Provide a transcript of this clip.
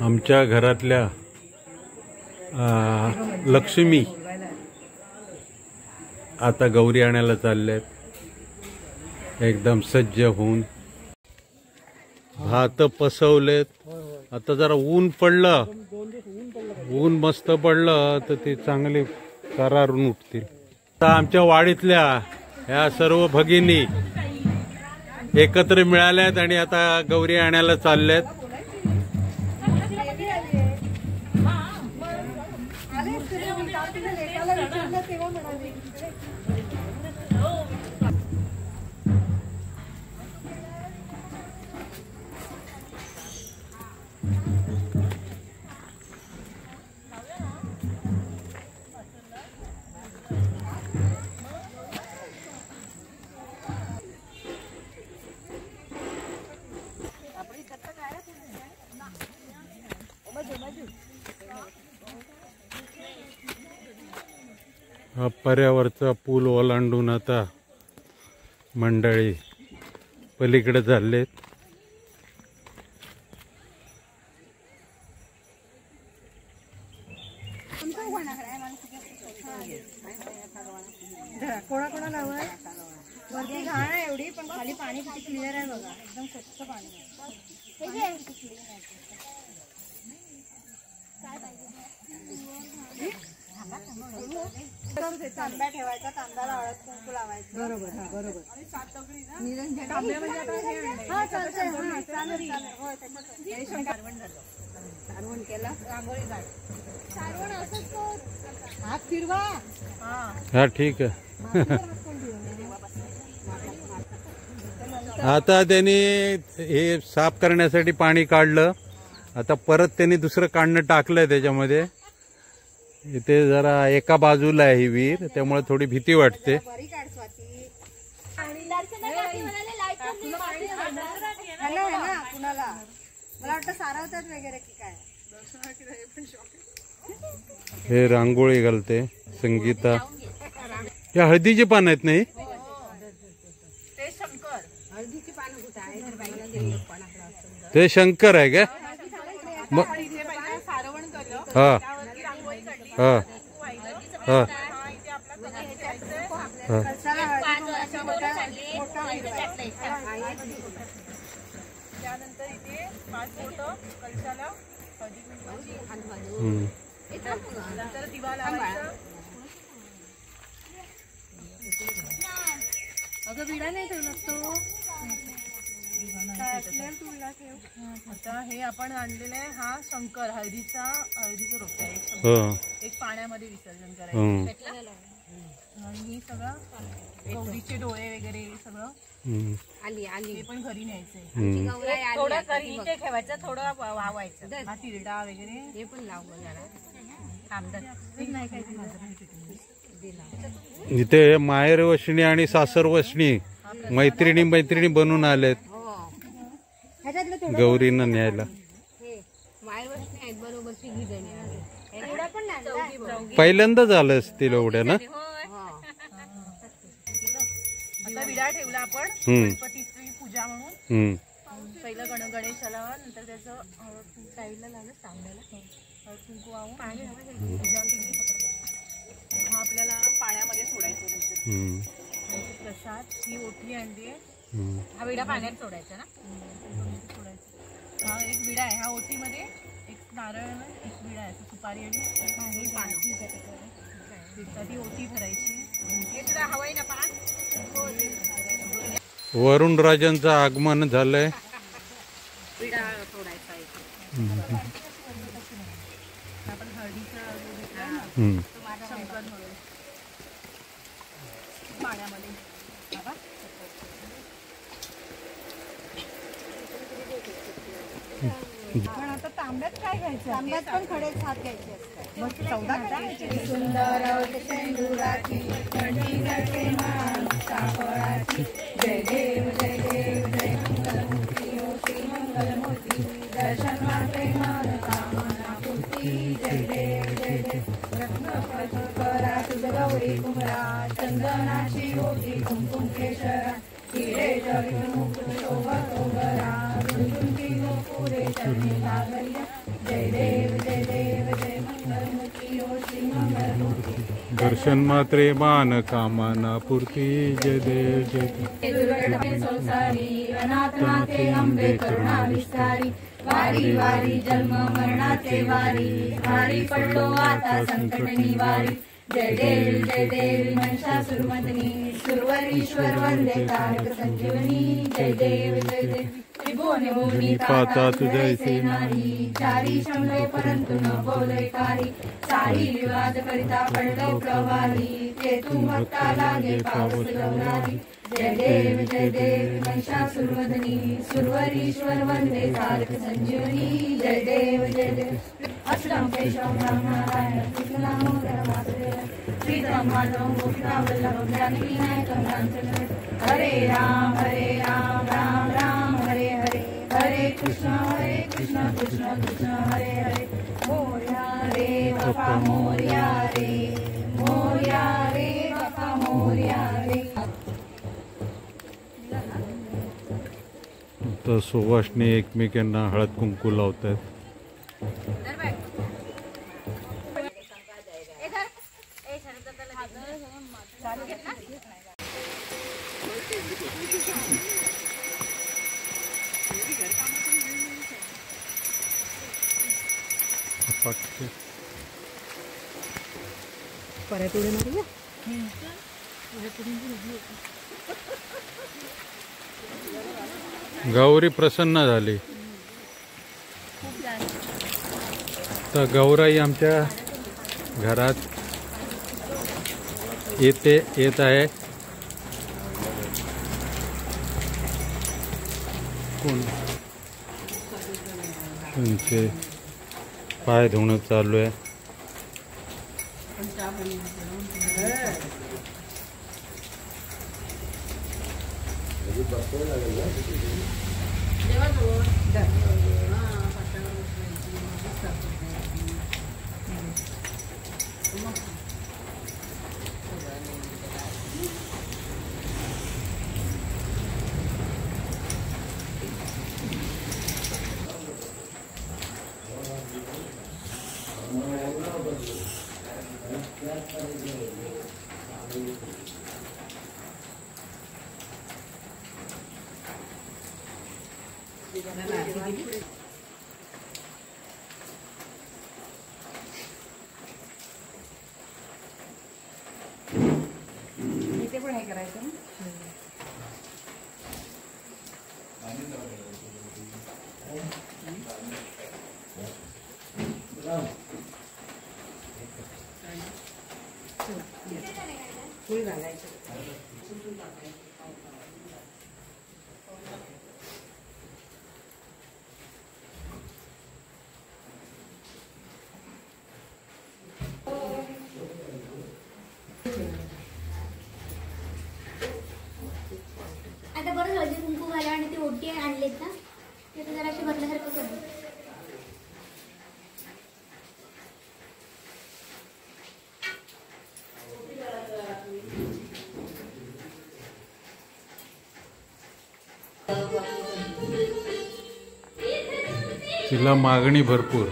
आमच्या घरातल्या लक्ष्मी आता गौरी आणायला चालल्यात एकदम सज्ज होऊन. भात पसवलेत. आता जरा ऊन पडलं, ऊन मस्त पडलं तर ते चांगले करारून उठतील. आता आमच्या वाडीतल्या ह्या सर्व भगिनी एकत्र मिळाल्यात आणि आता गौरी आणायला चालल्यात. हा पर्यावरचा पूल ओलांडून आता मंडळी पलीकडे चाललेत. कोणाकोणाला हवंय? वरती घाण आहे एवढी, पण खाली पाणी किती क्लिअर आहे बघा, एकदम स्वच्छ पाणी आहे. तांब्या ठेवायचा, तांब्याला हळद कुंकू लावायचं. बरोबर, हा बरोबर. सारवण केला, रांगोळी काढ, सारवण असंच हात फिरवा. हा ठीक आहे. आता त्यांनी हे साफ करण्यासाठी पाणी काढलं. आता परत त्यांनी दुसरं काढणं टाकलंय त्याच्यामध्ये. इथे जरा एका बाजूला आहे ही विहीर, त्यामुळे थोडी भीती वाटते. हे रांगोळी घालते संगीता. या हळदीची पानं आहेत नाही? ते शंकर आहे का? हा हा हा त्यानंतर इथे 5 बोटं कलशाला नंतर दिवा लावायचा. अगं विडा नाही ठेवला तो. आता हे आपण आणलेलं आहे, हा शंकर हळदीचं रोप आहे. एक पाण्यामध्ये विसर्जन करायचं. आणि हे सगळं गौरीचे डोळे वगैरे सगळं हे पण घरी न्यायचंय. थोडं घरी इथे ठेवायचं, थोडं वावायचं. हा तिरडा वगैरे हे पण लाव. इथे माहेर वशणी आणि सासर वशणी मैत्रिणी बनून आलेत गौरींना न्यायला. पहिल्यांदा झालं असतील एवढ्या ना. विडा ठेवला आपण गणपतीची पूजा म्हणून. पहिलं गणेशाला, नंतर त्याचं साईडला लागलं तांब्याला कुंकू वाहून पूजा केली. हा आपल्याला पाण्यामध्ये सोडायचं. प्रसाद ही ओटी आणली आहे. हा विडा पाण्यात सोडायचा ना. सोडायचा. हा एक विडा आहे. ह्या ओटीमध्ये एक नारळ, एक विडा आहे, सुपारी आणि ती ओटी भरायची. हे सुद्धा हवाई ना पान. वरुण राजांचं आगमन झालंय. विडा सोडायचा आपण हळदीचा शंकर म्हणून पाण्यामध्ये. पण आता तांब्यात काय घ्यायचं? तांब्यात पण खडेच हात घ्यायचे असतात. मग 14 घ्यायचे. सुंदर शेंदुराची कंठी जळते सापळाची. जय देव जय देव जय मंगलमूर्ती ओ श्री मंगलमूर्ती. दर्शन मात्रे मान कामना पूर्ती. जय देव जय देव. रत्न करा तुझ गौरी कुमरा. चंदनाची ओटी कुंकुम केशरा. हिरे जळून मुकुट शोभतो गरा. झुंझुंकी गोपुरे चरणी लागल्या. जय दर्शन मात्रे मान कामना पूर्ती जय देव जय देव. संसारी अनाथ नाथे अंबे करुणा विस्तारी वारी वारी जन्म मरणाचे वारी भारी पडलो आता संकट निवारी जय देव महिषासुरमर्दिनी सुरवरीश्वर वंदे तारक संजीवनी जय देव त्रिभुवन भूमी पाता तुझैसे नारी चारी शंभे परंतु न बोलैकारी सारी विवाद करिता पडलो प्रवारी ते तू भक्ता लागे पावस गौरारी जय देव महिषासुरमर्दिनी सुरवरीश्वर वंदे तारक संजीवनी जय देव अष्टम केशव राम नारायण कृष्ण दामोदर वासुदेव श्रीराम माधव गोपिका वल्लभ जानकी नायकं रामचंद्र हरे राम राम राम हरे हरे हरे कृष्ण कृष्ण कृष्ण हरे हरे मोरया रे बापा मोरया रे बापा मोरया रे. तर सुवासनी एकमेकांना हळद कुंकू लावतात. गौरी प्रसन्न झाली. तर गौराई आमच्या घरात येत आहे. कोण त्यांचे पाय धुणं चालू आहे. इथे पण हे करायचं फुल घालायचं. आता बरं हळदी कुंकू घाला आणि ती ओटी आणलेत ना ते जरा असे भरल्यासारखं करू. तिला मागणी भरपूर.